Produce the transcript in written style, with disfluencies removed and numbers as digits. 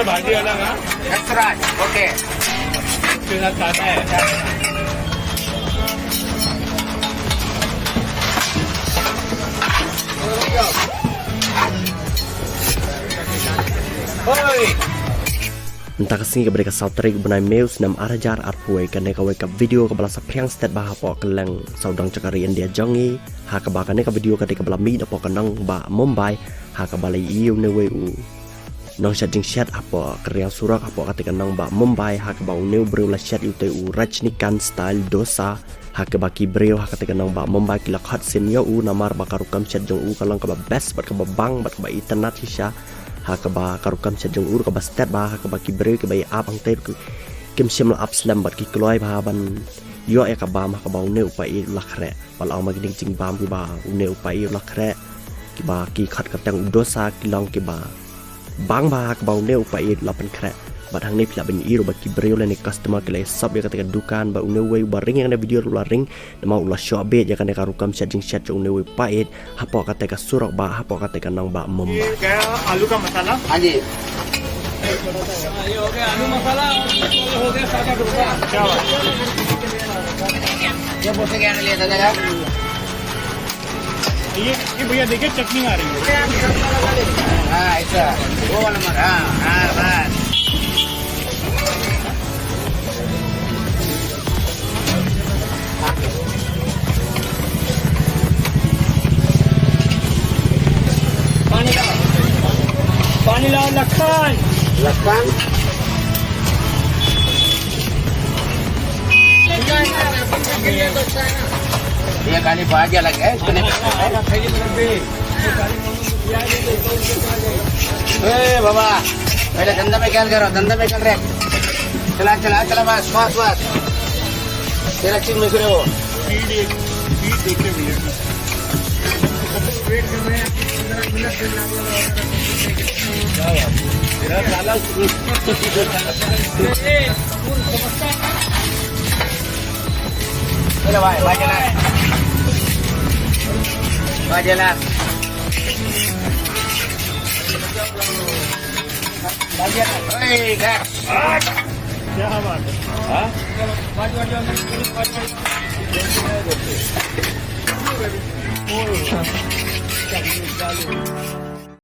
भाजी अलग हाँ ओके उसके साथ खाता है Entah kasih ke mereka sautrik benai meus nam arajar arpuai kene kawai ka video ke bala sapriang stet bah po keleng saudang cakarian dia jongi ha ka bakane ka video ketika bala mi da po kanang ba Mumbai ha ka balai iu ne we u nong chatting chat apa kriang surak apa ketika nang ba Mumbai ha ka ba ne breu la chat u te u Rajnikanth style dosa ha ka ba ki breu ha ketika nang ba Mumbai ki lakhat sin yo u namar ba karukam chat jong u kalang ka ba best bat ka ba bang bat ka ba internet hisha hakaba karukam chajung ur ka bastet ba hakaba kibre ke bai apang te kim sim la upslam bat ki kloi ba ban yo e ka ba ma ka ba ne upai lakhre bal au ma giding jing bam ki ba ne upai lakhre ki ba ki khat ka tang dosa ki long ki ba bang ba ka ba ne upai lapan khre bat hang ni pla ban iro ba kibre le ni customer ke le sab ya ketika dukan ba ne we ba ring yang na video la ring ma ula shobe ya kan karukam chajing chat jong ne we pait hapo ketika surok ba hapo ketika nang ba Mumbai आलू का मसाला हाँ जी ये हो गया आलू मसाला हो गया 60 रुपया क्या बात ये बोलते क्या लिया था जगह ये भैया देखिए चटनी आ रही है हाँ ऐसा वो वाला मर हाँ हाँ बस पानी लाओ लखन लखन ये खाली भाजी अलग है इसको नहीं बाबा पहले धंधा में क्या करो धंधा में चल रहे चला चला चला बस बस बस तेरा चीज में फिर वो चलो भाई बाजला बाजला क्या बात है